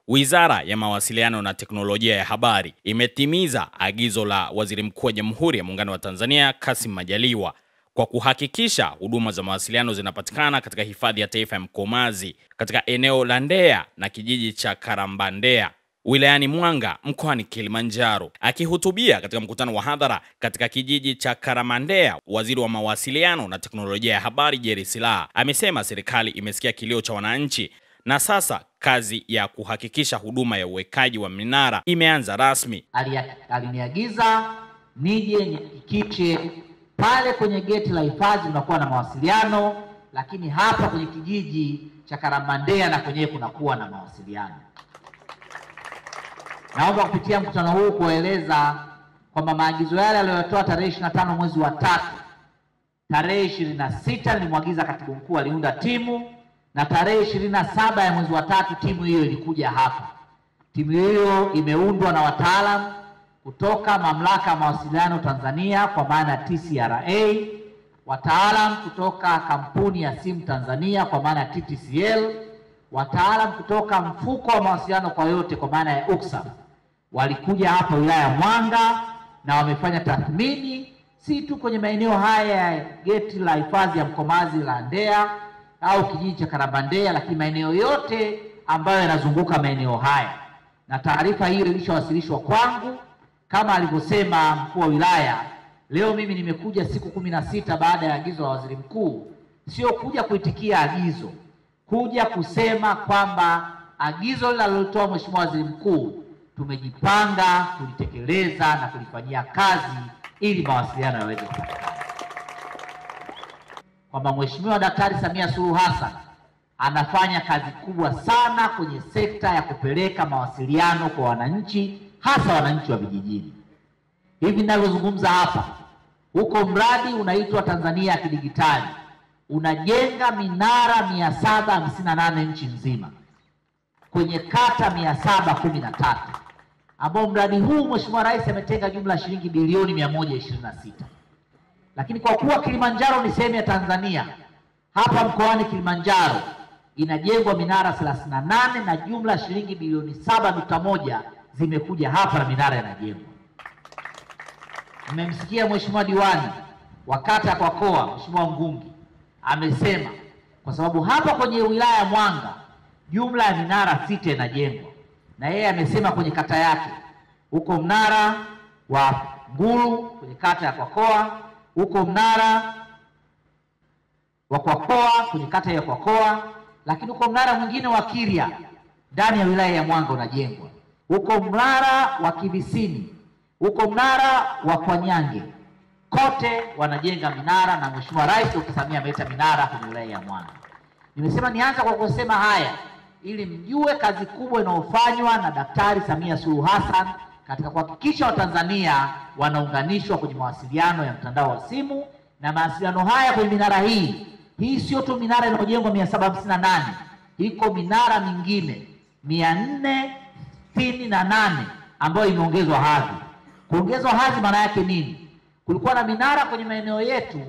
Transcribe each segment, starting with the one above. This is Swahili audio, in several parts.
Wizara ya Mawasiliano na Teknolojia ya Habari imetimiza agizo la Waziri Mkuu wa Jamhuri ya Muungano wa Tanzania Kassim Majaliwa kwa kuhakikisha huduma za mawasiliano zinapatikana katika Hifadhi ya Taifa ya Mkomazi katika eneo la Ndea na kijiji cha Karambandea wilayani Mwanga mkoani Kilimanjaro. Akihutubia katika mkutano wa hadhara katika kijiji cha Karambandea, Waziri wa Mawasiliano na Teknolojia ya Habari Jerry Silaa amesema serikali imesikia kilio cha wananchi na sasa kazi ya kuhakikisha huduma ya uwekaji wa minara imeanza rasmi. Aliniagiza nije nihakikishe pale kwenye geti la hifadhi unakuwa na mawasiliano, lakini hapa kwenye kijiji cha Karambandea na kwenyewe kunakuwa na mawasiliano. Naomba kupitia mkutano huu kueleza kwamba maagizo yale aliyotoa tarehe 25 mwezi wa 3, tarehe 26 nilimwagiza katibu mkuu aliunda timu, na tarehe 27 ya mwezi wa 3 timu hiyo ilikuja hapa. Timu hiyo imeundwa na wataalamu kutoka Mamlaka ya Mawasiliano Tanzania kwa maana TCRA, wataalamu kutoka Kampuni ya Simu Tanzania kwa maana TTCL, wataalamu kutoka Mfuko wa Mawasiliano kwa Yote kwa maana ya UCSAF. Walikuja hapa wilaya ya Mwanga na wamefanya tathmini si tu kwenye maeneo haya ya geti la hifadhi ya Mkomazi la Ndea au kijiji cha Karambandea, lakini maeneo yote ambayo yanazunguka maeneo haya. Na taarifa hiyo ilishawasilishwa kwangu kama alivyosema mkuu wa wilaya. Leo mimi nimekuja siku 16 baada ya agizo la waziri mkuu, sio kuja kuitikia agizo, kuja kusema kwamba agizo linalotoa mheshimiwa waziri mkuu tumejipanga kulitekeleza na kulifanyia kazi ili mawasiliano yaweze kupatikana. Kwamba Mheshimiwa Daktari Samia Suluhu Hassan anafanya kazi kubwa sana kwenye sekta ya kupeleka mawasiliano kwa wananchi, hasa wananchi wa vijijini. Hivi ninalozungumza hapa, huko mradi unaitwa Tanzania ya Kidigitali, unajenga minara 758 nchi nzima kwenye kata 713, ambao mradi huu Mheshimiwa Rais ametenga jumla shilingi bilioni 126. Lakini kwa kuwa Kilimanjaro ni sehemu ya Tanzania, hapa mkoani Kilimanjaro inajengwa minara 38 na jumla shilingi bilioni 7.1 zimekuja hapa na minara inajengwa. Mmemsikia Mheshimiwa Diwani wa kata ya Kwakoa, Mheshimiwa Ngungi, amesema kwa sababu hapa kwenye wilaya ya Mwanga jumla ya minara 6 inajengwa, na yeye amesema kwenye kata yake huko mnara wa Nguru kwenye kata ya Kwakoa, huko mnara wa Kwakoa kwenye kata ya Kwakoa, lakini huko mnara mwingine wa Kiria ndani ya wilaya ya Mwanga unajengwa, huko mnara wa Kibisini, huko mnara wa Kwanyange, kote wanajenga minara, na Mheshimiwa Rais Dr. Samia ameleta minara kwenye wilaya ya Mwanga. Nimesema nianza kwa kusema haya ili mjue kazi kubwa inayofanywa na Daktari Samia Suluhu Hassan katika kuhakikisha Watanzania wanaunganishwa kwenye mawasiliano ya mtandao wa simu. Na mawasiliano haya kwenye minara hii sio tu minara inayojengwa 758, iko minara mingine 468 ambayo imeongezwa hadhi. Kuongezwa hadhi maana yake nini? Kulikuwa na minara kwenye maeneo yetu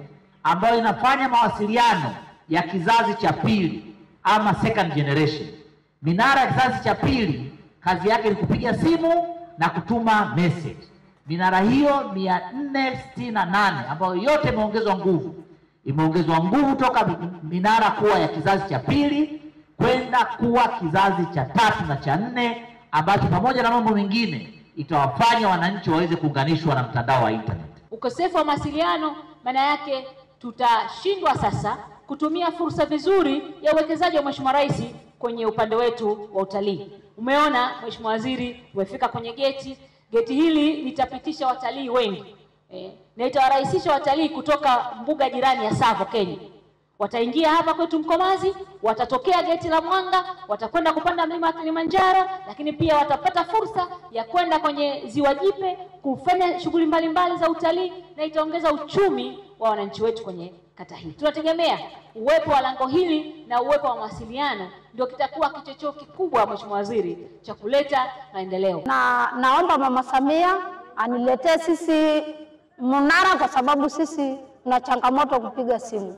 ambayo inafanya mawasiliano ya kizazi cha pili ama second generation. Minara ya kizazi cha pili kazi yake ni kupiga simu na kutuma message. Minara hiyo 468 ambayo yote imeongezwa nguvu. Imeongezwa nguvu toka minara kuwa ya kizazi cha pili kwenda kuwa kizazi cha 3 na cha 4, ambacho pamoja na mambo mengine itawafanya wananchi waweze kuunganishwa na mtandao wa internet. Ukosefu wa mawasiliano maana yake tutashindwa sasa kutumia fursa vizuri ya uwekezaji wa Mheshimiwa Rais kwenye upande wetu wa utalii. Umeona Mheshimiwa Waziri umefika kwenye geti hili litapitisha watalii wengi. Na itawarahisisha watalii kutoka mbuga jirani ya Tsavo Kenya. Wataingia hapa kwetu Mkomazi, watatokea geti la Mwanga, watakwenda kupanda mlima wa Kilimanjaro, lakini pia watapata fursa ya kwenda kwenye Ziwa Jipe kufanya shughuli mbalimbali za utalii, na itaongeza uchumi wa wananchi wetu kwenye kata hii. Tunategemea uwepo wa lango hili na uwepo wa mawasiliano ndio kitakuwa kichocheo kikubwa, Mheshimiwa Waziri, cha kuleta maendeleo. Naomba Mama Samia aniletee sisi mnara, kwa sababu sisi tuna changamoto kupiga simu.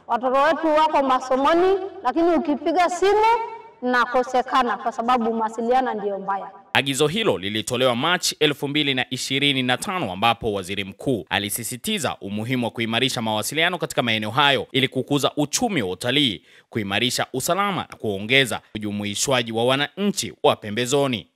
Watoto wetu wako masomoni, lakini ukipiga simu nakosekana kwa sababu mawasiliano ndiyo mbaya. Agizo hilo lilitolewa Machi 2025 ambapo waziri mkuu alisisitiza umuhimu wa kuimarisha mawasiliano katika maeneo hayo ili kukuza uchumi wa utalii, kuimarisha usalama na kuongeza ujumuishwaji wa wananchi wa pembezoni.